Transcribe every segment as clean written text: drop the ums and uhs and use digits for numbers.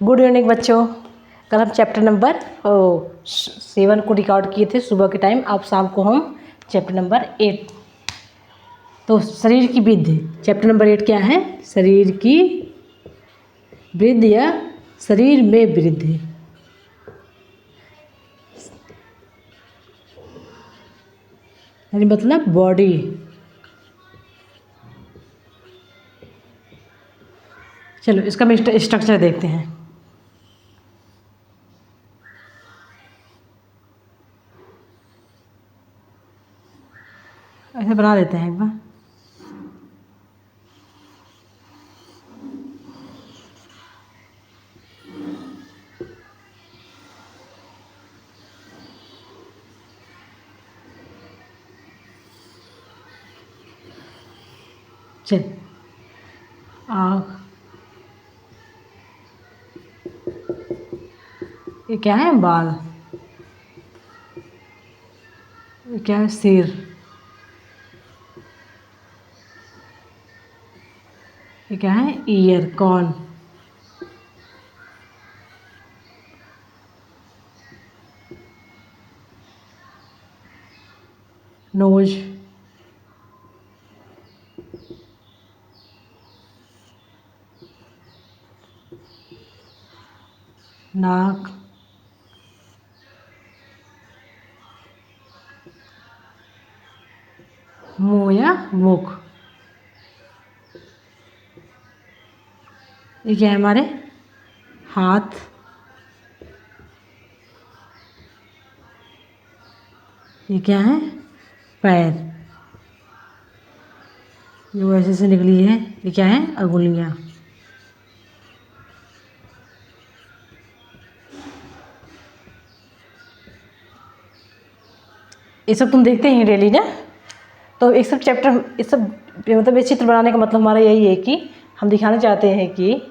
Good evening बच्चों। कल हम चैप्टर नंबर 7 को रिकॉर्ड किए थे सुबह के टाइम। अब शाम को हम चैप्टर नंबर 8, तो शरीर की वृद्धि। चैप्टर नंबर 8 क्या है? शरीर की वृद्धि या शरीर में वृद्धि। यानी मतलब बॉडी। चलो इसका हम स्ट्रक्चर देखते हैं। ऐसे बना देते हैं एक बार। चल आँख, ये क्या है? बाल। ये क्या है? सिर। ये क्या है? Year, corn. नोज। नाक। मुंह या मुख। ये क्या है हमारे? हाथ। ये क्या है? पैर। जो ऐसे से निकली है, ये क्या है? अंगुलियां। ये सब तुम देखते ही डेली ना। तो एक सब चैप्टर, इस सब मतलब ये चित्र बनाने का मतलब हमारा यही है कि हम दिखाना चाहते हैं कि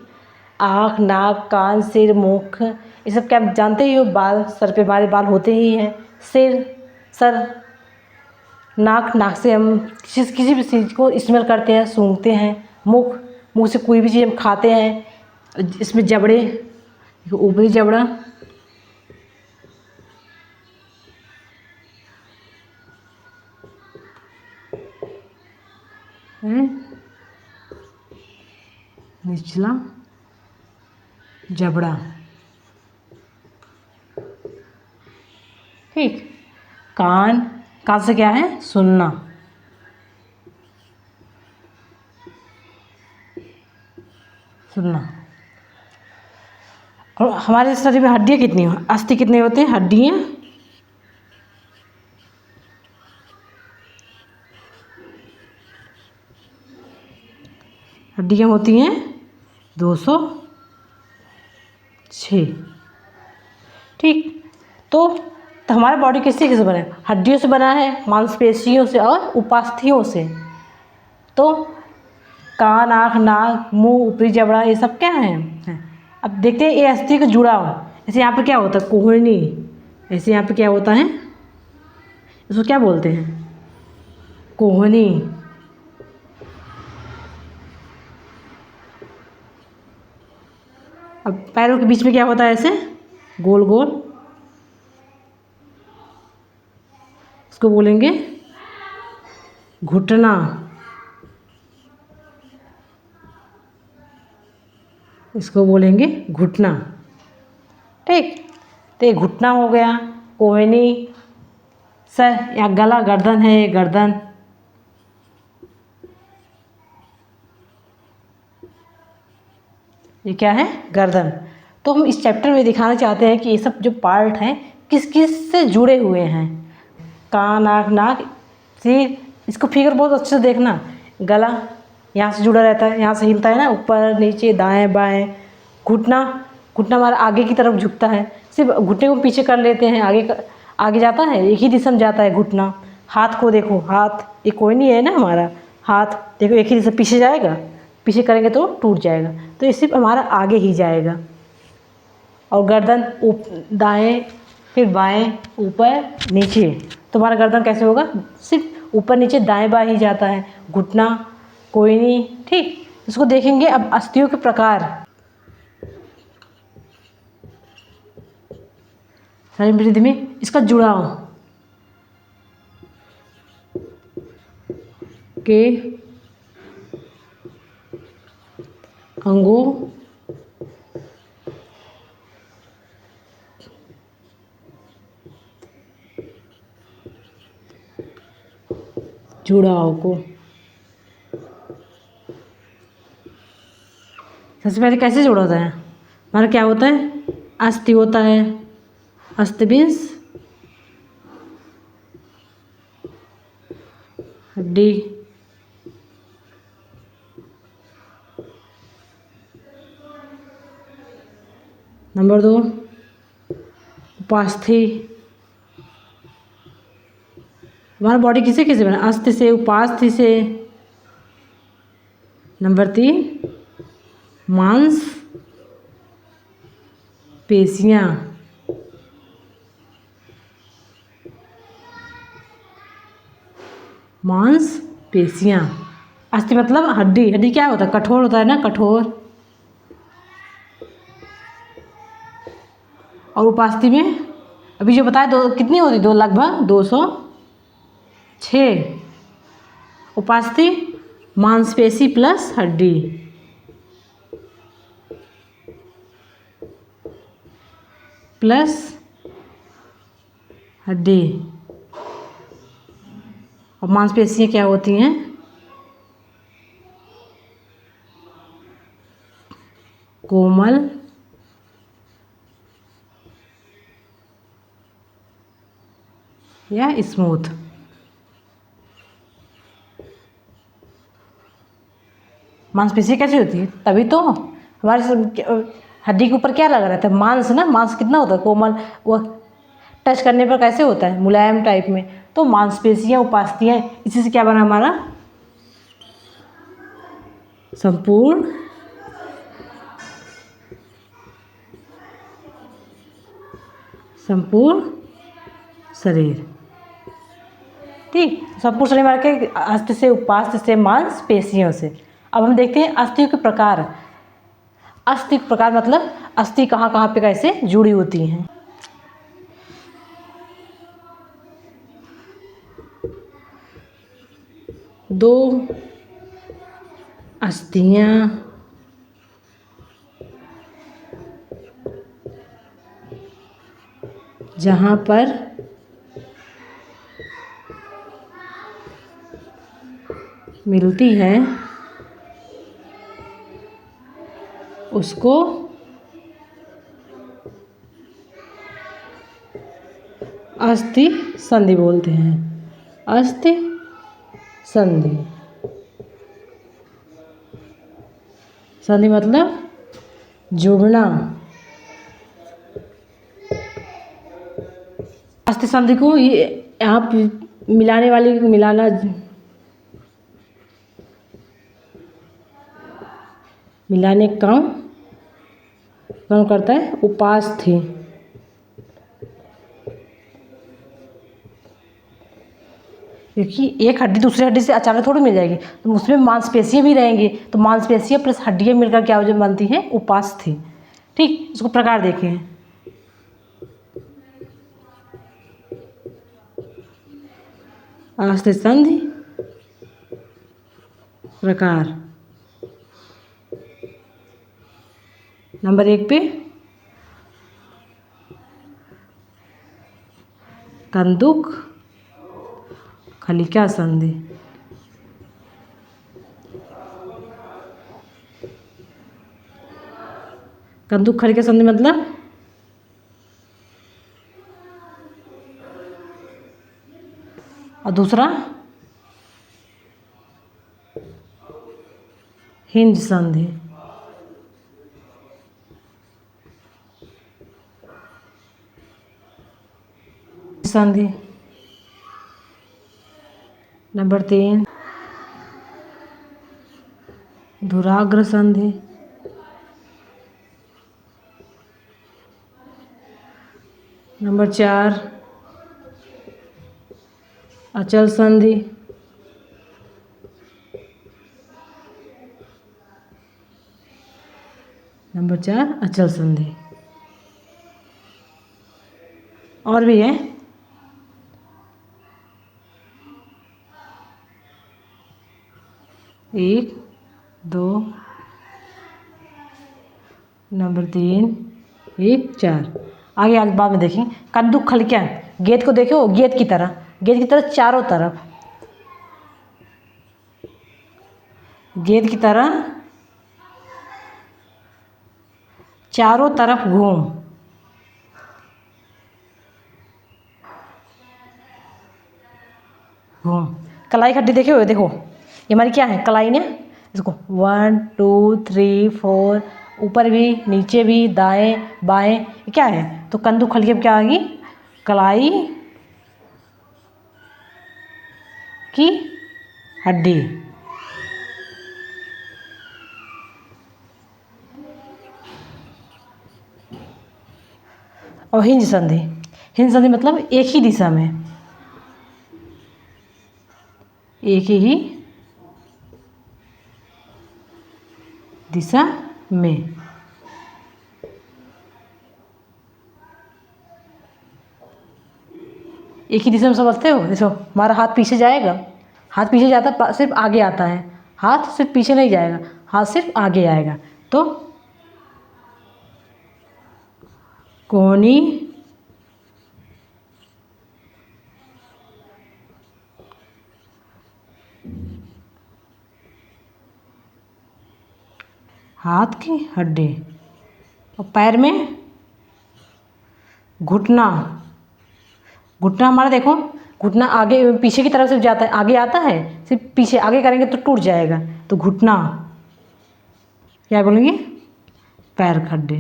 आँख, नाक, कान, सिर, मुख, ये सब क्या जानते ही हो? बाल, सर पे हमारे बाल होते ही हैं। सर, नाक, नाक से हम किसी भी चीज़ को स्मेल करते हैं, सूंघते हैं। मुंह से कोई भी चीज़ हम खाते हैं। इसमें जबड़े, ऊपरी जबड़ा, निचला जबड़ा। ठीक। कान से क्या है? सुनना। और हमारे शरीर में हड्डियाँ कितनी हो? अस्थि कितने होते हैं? हड्डियाँ होती हैं 206। ठीक। तो हमारा बॉडी किससे बना है? हड्डियों से बना है, मांसपेशियों से और उपास्थियों से। तो कान, आँख, नाक, मुंह, ऊपरी जबड़ा, ये सब क्या है? अब देखते हैं ये अस्थि का जुड़ा हो। ऐसे यहाँ पे क्या होता है? कोहनी। ऐसे यहाँ पे क्या होता है? इसको क्या बोलते हैं? कोहनी। अब पैरों के बीच में क्या होता है? ऐसे गोल गोल, इसको बोलेंगे घुटना। इसको बोलेंगे घुटना। ठीक। तो ये घुटना हो गया। कोहनी, सर या गला, गर्दन है ये गर्दन। ये क्या है? गर्दन। तो हम इस चैप्टर में दिखाना चाहते हैं कि ये सब जो पार्ट हैं किस किस से जुड़े हुए हैं। कान, आँख, नाक, सिर। इसको फिगर बहुत अच्छे से देखना। गला यहाँ से जुड़ा रहता है, यहाँ से हिलता है ना, ऊपर नीचे, दाएं बाएं। घुटना हमारा आगे की तरफ झुकता है। सिर्फ घुटने को पीछे कर लेते हैं, आगे जाता है, एक ही दिशा में जाता है घुटना। हाथ को देखो, हाथ ये कोई नहीं है ना हमारा। हाथ देखो एक ही दिशा पीछे जाएगा, पीछे करेंगे तो टूट जाएगा। तो ये सिर्फ हमारा आगे ही जाएगा। और गर्दन दाएं, फिर बाएं, ऊपर नीचे। तो हमारा गर्दन कैसे होगा? सिर्फ ऊपर नीचे दाएं बाएं ही जाता है। घुटना कोई नहीं। ठीक। इसको देखेंगे अब अस्थियों के प्रकार। सारी वृद्धि में इसका जुड़ाव के अंगों जुड़ाव को सबसे पहले कैसे जोड़ा होता है? हमारा क्या होता है? अस्थि होता है। अस्थि मीन्स हड्डी। नंबर 2 उपास्थि। हमारा बॉडी किसे किसे बना? अस्थि से, उपास्थि से। नंबर 3 मांस पेशियाँ। मांस पेशियाँ। अस्थि मतलब हड्डी। हड्डी क्या होता है? कठोर होता है ना, कठोर। और उपास्थि में अभी जो बताया, दो कितनी होती? दो, लगभग 206। उपास्थि मांसपेशी प्लस हड्डी प्लस हड्डी। और मांसपेशियाँ क्या होती हैं? कोमल या स्मूथ। मांसपेशी कैसी होती है? तभी तो हमारे हड्डी के ऊपर क्या लगा रहता है? मांस ना। मांस कितना होता है? कोमल। वो टच करने पर कैसे होता है? मुलायम टाइप में। तो मांसपेशियाँ, उपास्थियाँ, इसी से क्या बना हमारा? संपूर्ण संपूर्ण शरीर। ठीक, संपूर्ण शरीर मार के अस्थि से, उपास्थि से, मांसपेशियों से। अब हम देखते हैं अस्थियों के प्रकार। अस्थि के प्रकार मतलब अस्थि कहाँ कहाँ पे कैसे जुड़ी होती हैं। दो अस्थियाँ जहाँ पर मिलती है उसको अस्थि संधि बोलते हैं। अस्थि संधि। संधि मतलब जुड़ना। अस्थि संधि को ये यहाँ मिलाने वाली मिलाना मिलाने का काम कौन करता है? उपास्थि। क्योंकि एक हड्डी दूसरी हड्डी से अचानक थोड़ी मिल जाएगी, तो उसमें मांसपेशियाँ भी रहेंगी। तो मांसपेशियाँ प्लस हड्डियाँ मिलकर क्या हो बनती हैं? उपास्थि। ठीक, इसको प्रकार देखें। अस्थि संधि प्रकार। नंबर 1 पे कंदुक खलिका संधि। कंदुक खलिका संधि मतलब और दूसरा हिंज संधि। संधि। नंबर 3 धुराग्र संधि। नंबर 4 अचल संधि। नंबर 4 अचल संधि। और भी है। एक, दो, नंबर 3, 1, 4। आगे आगे बाद में देखें। कद्दू खलकियाँ, गेंद को देखो, गेंद की तरह चारों तरफ, गेंद की तरह चारों तरफ घूम। घूम। कलाई खड्डी देखे हुए, देखो ये हमारी क्या है, कलाई ने। इसको 1 2 3 4, ऊपर भी नीचे भी दाएं बाएं, ये क्या है, तो कद्दू खलकी क्या आ गई, कलाई की हड्डी। और हिंज संधि, हिंज संधि मतलब एक ही दिशा में, एक ही दिशा में। एक ही दिशा में समझते हो, देखो हमारा हाथ पीछे जाएगा, हाथ पीछे जाता सिर्फ आगे आता है, हाथ सिर्फ पीछे नहीं जाएगा, हाथ सिर्फ आगे आएगा। तो कोहनी हाथ की हड्डी। और पैर में घुटना, घुटना हमारा देखो, घुटना आगे पीछे की तरफ से जाता है, आगे आता है, सिर्फ पीछे आगे करेंगे तो टूट जाएगा, तो घुटना क्या बोलेंगे, पैर का हड्डी।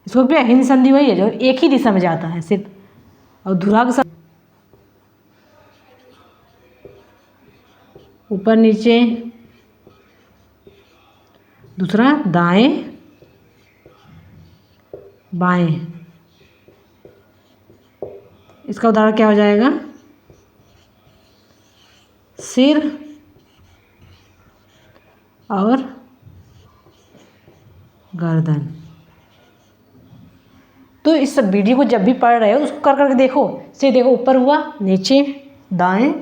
इसको भी हिंद संधि वही है जो एक ही दिशा में जाता है सिर्फ। और धुराग संधि ऊपर नीचे, दूसरा दाएं बाएं। इसका उदाहरण क्या हो जाएगा, सिर और गर्दन। तो इस सब वीडियो को जब भी पढ़ रहे हो उसको कर करके देखो, से देखो ऊपर हुआ, नीचे, दाएं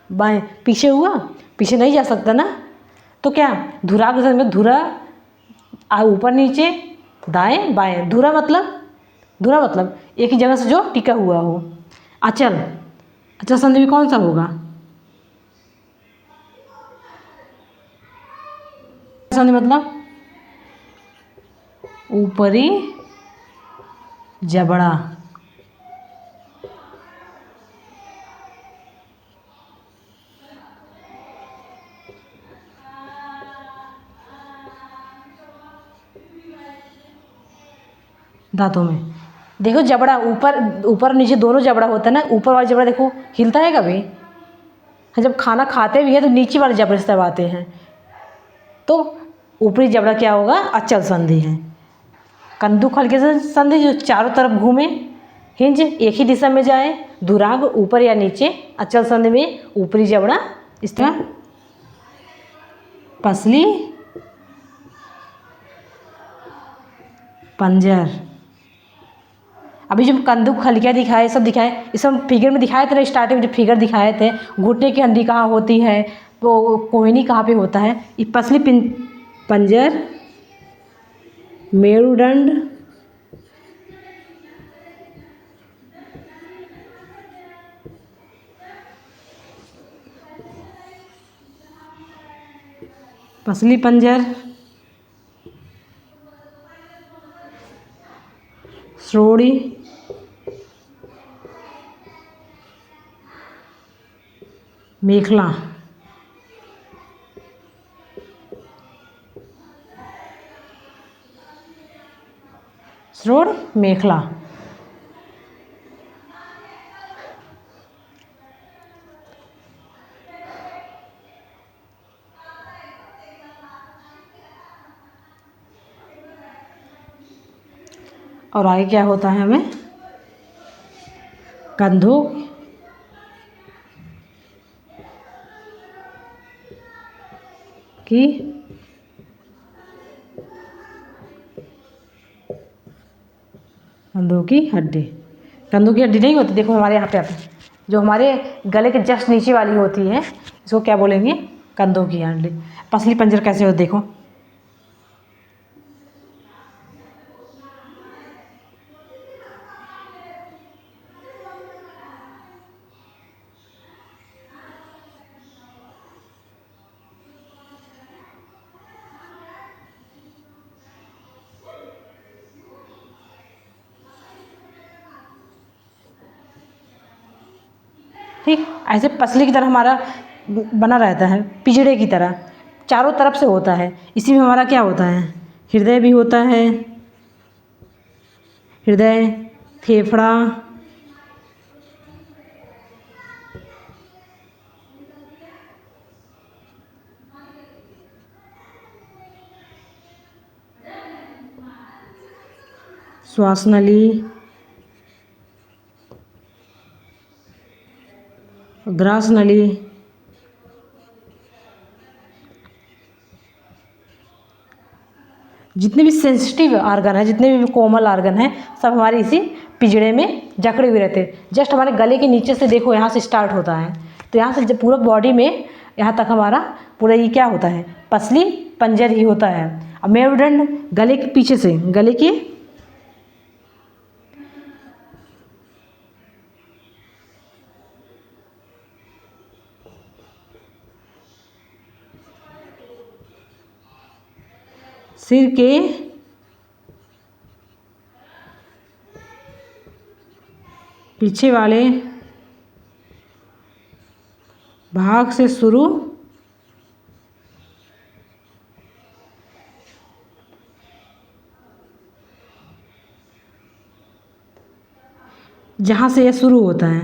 बाएं, पीछे हुआ, पीछे नहीं जा सकता ना, तो क्या धुरा के में धुरा ऊपर नीचे दाएं बाएं, धुरा मतलब एक ही जगह से जो टिका हुआ हो। अचल, अचल संधि में कौन सा होगा, संधि मतलब ऊपरी जबड़ा, दांतों में देखो जबड़ा ऊपर नीचे दोनों जबड़ा होता है ना, ऊपर वाला जबड़ा देखो हिलता है कभी, जब खाना खाते भी है तो नीचे वाले जबड़े से दबाते हैं, तो ऊपरी जबड़ा क्या होगा, अचल संधि है। कद्दू खलके संधि जो चारों तरफ घूमे, हिंज एक ही दिशा में जाए, धुराग ऊपर या नीचे, अचल संधि में ऊपरी जबड़ा इस तरह, पसली पंजर। अभी जो कद्दू खलकियाँ दिखाए सब दिखाए, इस सब फिगर में दिखाए थे ना, स्टार्टिंग में जो फिगर दिखाए थे, घुटने की हड्डी कहाँ होती है, तो कोहनी कहाँ पे होता है, ये पसली पंजर, मेरुदंड, पसली पंजर, श्रोणि, मेखला, श्रोण मेखला। और आगे क्या होता है हमें, कंधों की कंधों की हड्डी। कंधों की हड्डी नहीं होती, देखो हमारे यहाँ पे जो हमारे गले के जस्ट नीचे वाली होती है, इसको क्या बोलेंगे? कंधों की हड्डी। पसली पंजर कैसे होती देखो। ठीक, ऐसे पसली की तरह हमारा बना रहता है, पिंजड़े की तरह चारों तरफ से होता है। इसी में हमारा क्या होता है? हृदय भी होता है, हृदय, फेफड़ा, श्वास नली, ग्रास नली, जितने भी सेंसिटिव आर्गन है, जितने भी कोमल आर्गन है, सब हमारे इसी पिंजड़े में जकड़े हुए रहते हैं। जस्ट हमारे गले के नीचे से देखो, यहाँ से स्टार्ट होता है, तो यहाँ से जब पूरा बॉडी में यहाँ तक हमारा पूरा ये क्या होता है? पसली पंजर ही होता है। अब मेरुदंड गले के पीछे से, गले के सिर के पीछे वाले भाग से शुरू जहाँ से यह शुरू होता है,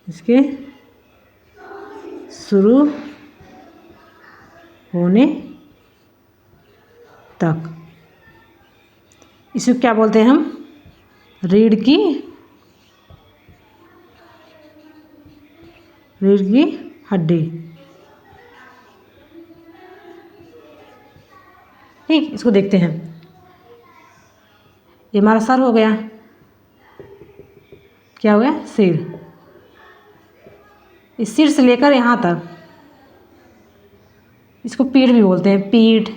इसके शुरू होने तक, इसे क्या बोलते हैं हम? रीढ़ की हड्डी। ठीक, इसको देखते हैं। ये हमारा सर हो गया, क्या हो गया? सिर। इस सिर से लेकर यहाँ तक, इसको पीठ भी बोलते हैं, पीठ,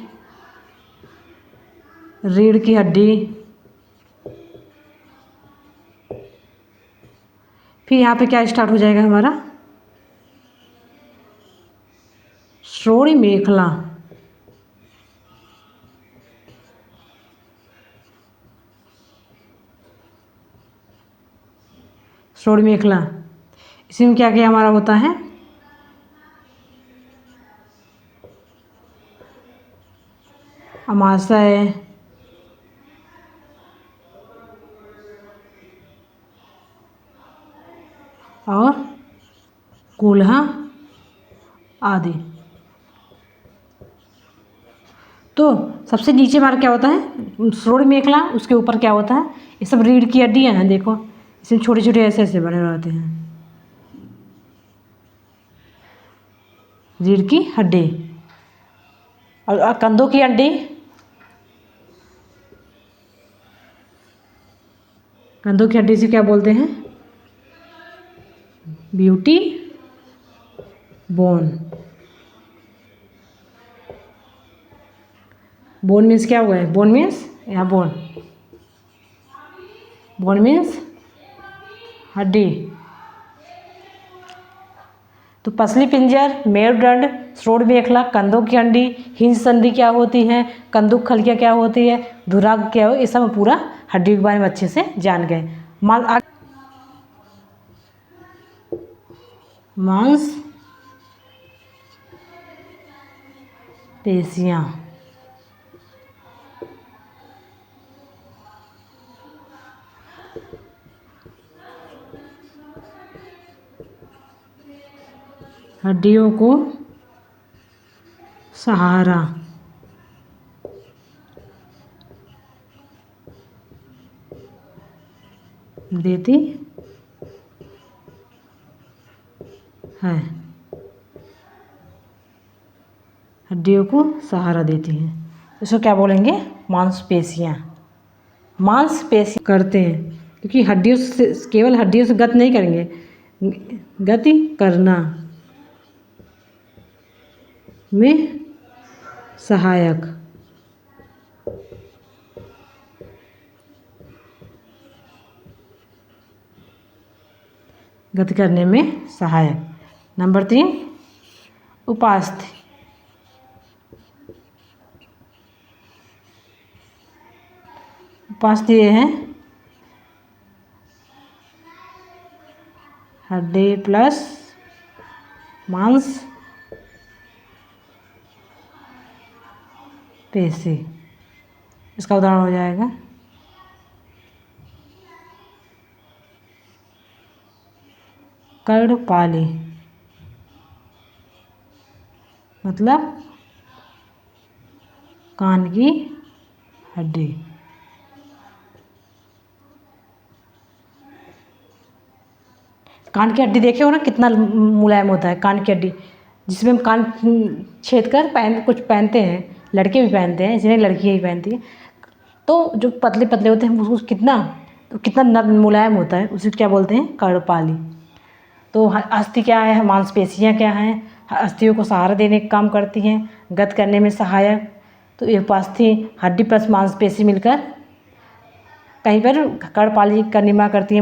रीढ़ की हड्डी। फिर यहाँ पे क्या स्टार्ट हो जाएगा हमारा? श्रोणि मेखला। श्रोणि मेखला, इसी में क्या क्या हमारा होता है? अमाशय, और कूल्हा आदि। तो सबसे नीचे हमारा क्या होता है? श्रोणि मेखला। उसके ऊपर क्या होता है? ये सब रीढ़ की हड्डियाँ हैं, देखो इसमें छोटे छोटे ऐसे ऐसे बने रहते हैं, रीढ़ की हड्डी। और कंधों की हड्डी, कंधों की हड्डी से क्या बोलते हैं? Beauty bone. बोन मीन्स क्या हुआ है? बोन मीन्स यहाँ बोन, बोन मीन्स हड्डी। तो पसली पिंजर, मेरुदंड, श्रोणि मेखला, कंधों की हड्डी, हिंज संधि क्या होती है, कंदुक खलिया क्या होती है, धुराग क्या हो, ये सब पूरा हड्डी के बारे में अच्छे से जान गए। मांस पेशियाँ, हड्डियों को सहारा देती है, हड्डियों को सहारा देती है। इसको क्या बोलेंगे? मांसपेशियाँ। मांसपेशी करते हैं क्योंकि हड्डियों से, केवल हड्डियों से गति नहीं करेंगे, गति करना में सहायक। गति करने में सहायक। नंबर 3 उपास्थि। उपास्थि ये है हड्डी प्लस मांस पेशी। इसका उदाहरण हो जाएगा कर्णपाली, मतलब कान की हड्डी। कान की हड्डी देखे हो ना कितना मुलायम होता है कान की हड्डी, जिसमें हम कान छेद कर कुछ पहनते हैं, लड़के भी पहनते हैं, जिन्हें लड़कियाँ ही पहनती हैं। तो जो पतले पतले होते हैं उसको कितना नर्म मुलायम होता है, उसे क्या बोलते हैं? कर्णपाली। तो अस्थि क्या है? मांसपेशियाँ क्या हैं? अस्थियों को सहारा देने का काम करती हैं, गत करने में सहायक। तो ये उपास्थि हड्डी प्लस मांसपेशी मिलकर कहीं पर कर्णपाली का निर्माण करती है,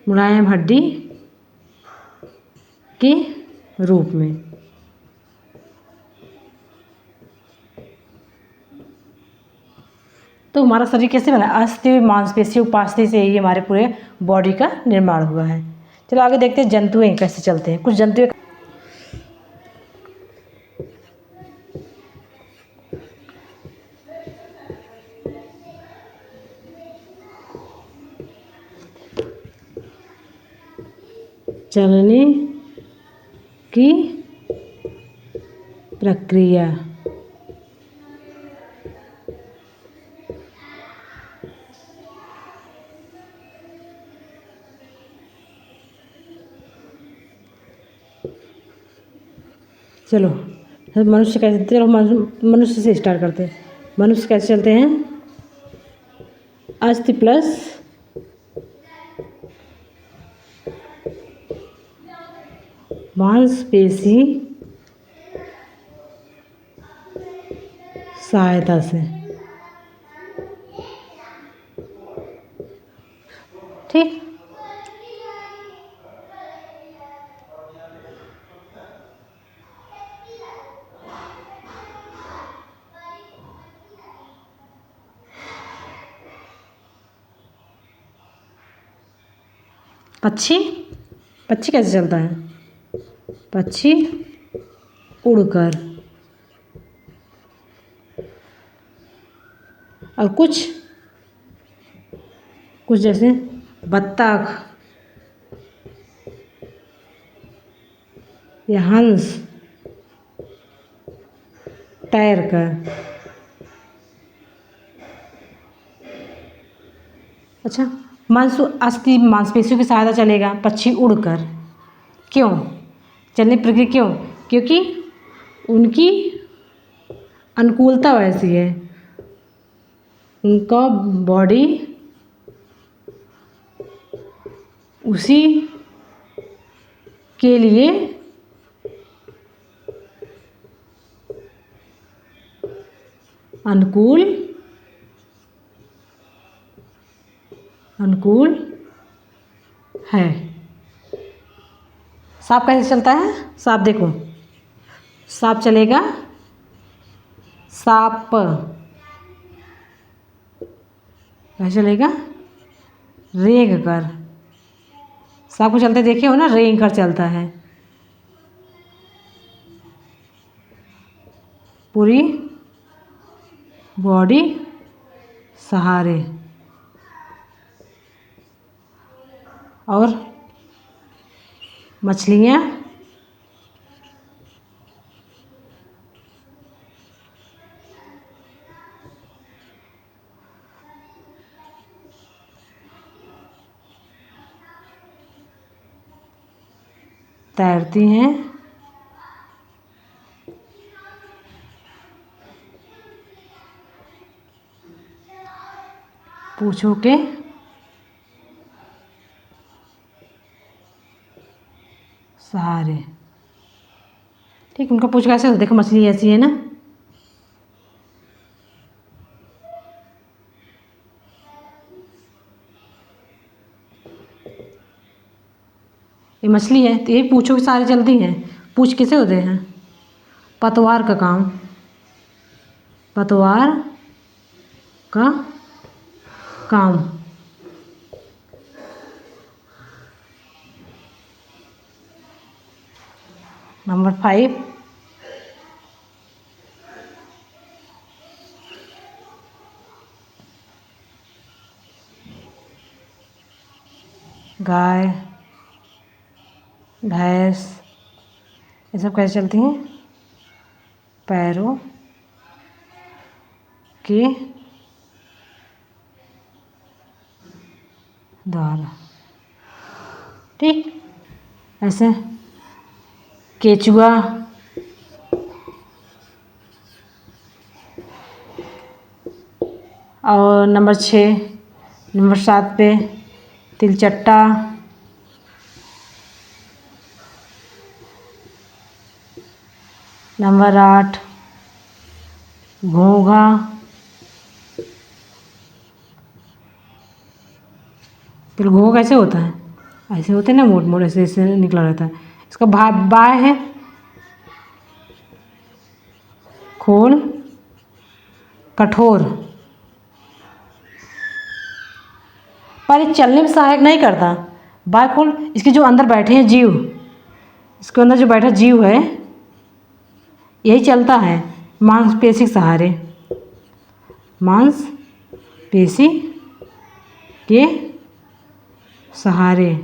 मुलायम हड्डी के रूप में। तो हमारा शरीर कैसे बना? अस्थि मांसपेशी उपास्थि से ही हमारे पूरे बॉडी का निर्माण हुआ है। चलो आगे देखते हैं जंतुएं कैसे चलते हैं। कुछ जंतुएं चलने की प्रक्रिया। चलो मनुष्य कैसे, चलो मनुष्य से स्टार्ट करते हैं। मनुष्य कैसे चलते हैं? अस्थि प्लस मांसपेशी सहायता से। ठीक। पक्षी, पक्षी कैसे चलता है? पक्षी उड़कर। और कुछ जैसे बत्तख या हंस तैरकर। अच्छा, अस्थि मांसपेशियों की सहायता चलेगा, पक्षी उड़कर। क्यों चलने प्रक्रिया? क्यों? क्योंकि उनकी अनुकूलता वैसी है, उनका बॉडी उसी के लिए अनुकूल है। सांप कैसे चलता है? सांप देखो, सांप चलेगा, सांप कैसे चलेगा? रेंग कर। सांप को चलते देखे हो ना, रेंग कर चलता है। पूरी बॉडी सहारे। और मछलियाँ तैरती हैं पूँछों के सहारे। ठीक, उनका पूँछ कैसे होता है? देखो मछली ऐसी है ना, ये मछली है तो ये पूँछों के सहारे चलती हैं। पूँछ किसे होते हैं? पतवार का काम, पतवार का काम। नंबर 5, गाय भैंस ये सब कैसे चलती हैं? पैरों के द्वारा। ठीक, ऐसे केचुआ और नंबर 6, नंबर 7 पे तिलचट्टा, नंबर 8 घोंघा, फिर घोंघा कैसे होता है? ऐसे होते हैं ना, मोट मोट ऐसे ऐसे निकला रहता है। इसका बाय है खोल कठोर, पर ये चलने में सहायक नहीं करता। बाय खोल, इसके जो अंदर बैठे हैं जीव, इसके अंदर जो बैठा जीव है यही चलता है मांसपेशी के सहारे, मांसपेशी के सहारे।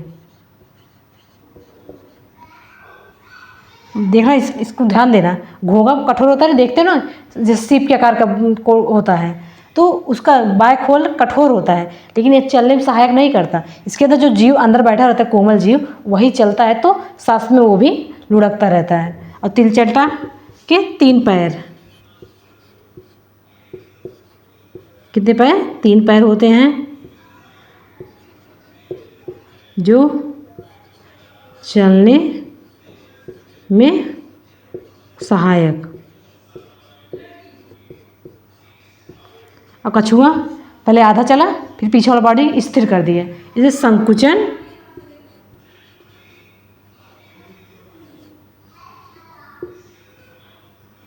देखना, इसको ध्यान देना। घोंघा कठोर होता है, देखते हो ना, जैसे सीप के आकार का को होता है, तो उसका बाय खोल कठोर होता है, लेकिन ये चलने में सहायक नहीं करता। इसके अंदर जो जीव अंदर बैठा रहता है, कोमल जीव, वही चलता है, तो सांस में वो भी लुढ़कता रहता है। और तिलचट्टा के 3 पैर, कितने पैर? 3 पैर होते हैं, जो चलने में सहायक। और कछुआ पहले आधा चला, फिर पीछे वाला बॉडी स्थिर कर दिया, इसे संकुचन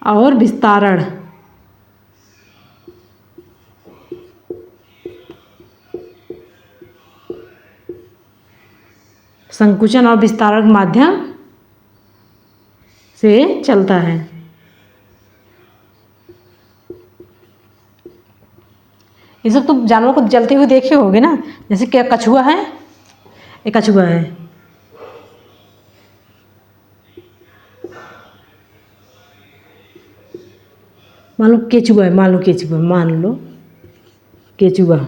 और विस्तारण। संकुचन और विस्तारण माध्यम से चलता है। ये सब तो जानवरों को जलते हुए देखे होगे ना, जैसे क्या कछुआ है, एक कछुआ है, मान लो केचुआ है, मान लो केचुआ, मान लो केचुआ,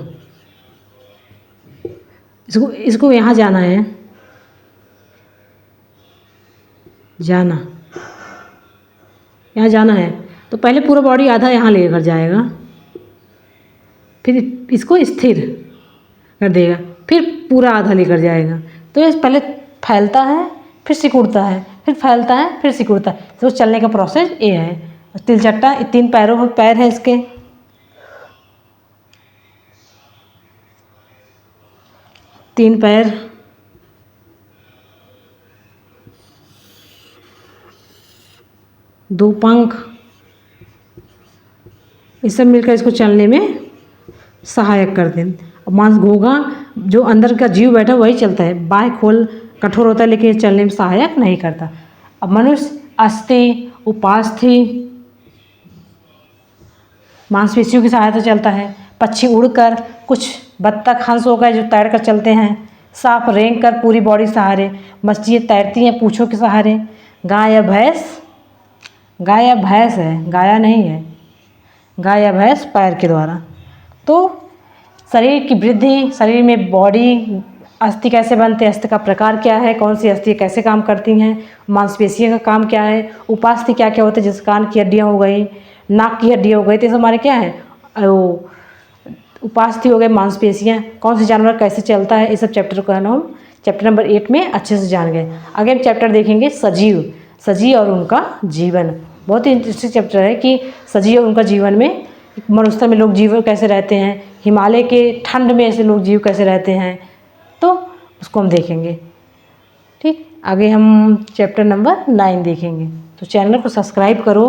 इसको यहाँ जाना है, जाना, यहाँ जाना है, तो पहले पूरा बॉडी आधा यहाँ लेकर जाएगा, फिर इसको स्थिर कर देगा, फिर पूरा आधा लेकर जाएगा। तो ये पहले फैलता है, फिर सिकुड़ता है, फिर फैलता है, फिर सिकुड़ता है। तो चलने का प्रोसेस ये है। तिलचट्टा 3 पैरों पैर है इसके, 3 पैर, 2 पंख, ये सब मिलकर इसको चलने में सहायक करते हैं। और मांस घोंघा जो अंदर का जीव बैठा वही चलता है, बाय खोल कठोर होता है, लेकिन ये चलने में सहायक नहीं करता। अब मनुष्य अस्थि उपास्थि मांसपेशियों की सहायता चलता है। पक्षी उड़कर, कुछ बत्तख हंस हो गए जो तैर कर चलते हैं। सांप रेंग कर पूरी बॉडी सहारे। मछलियाँ तैरती हैं पूँछों के सहारे। गाय या भैंस, गाय या भैंस है, गाया नहीं है, गाय या भैंस पैर के द्वारा। तो शरीर की वृद्धि, शरीर में बॉडी अस्थि कैसे बनते हैं, अस्थि का प्रकार क्या है, कौन सी अस्थि कैसे काम करती हैं, मांसपेशियों का काम क्या है, उपास्थि क्या क्या होते हैं, जैसे कान की हड्डियाँ हो गई, नाक की हड्डियाँ हो गई, तो ये सब हमारे क्या है, वो उपास्थि हो गए, मांसपेशियाँ, कौन से जानवर कैसे चलता है, ये सब चैप्टर को है ना हम चैप्टर नंबर 8 में अच्छे से जान गए। आगे हम चैप्टर देखेंगे सजीव, सजीव और उनका जीवन। बहुत ही इंटरेस्टिंग चैप्टर है कि सजीव और उनका जीवन में मरुस्थल में लोग जीव कैसे रहते हैं, हिमालय के ठंड में ऐसे लोग जीव कैसे रहते हैं, तो उसको हम देखेंगे। ठीक, आगे हम चैप्टर नंबर 9 देखेंगे। तो चैनल को सब्सक्राइब करो,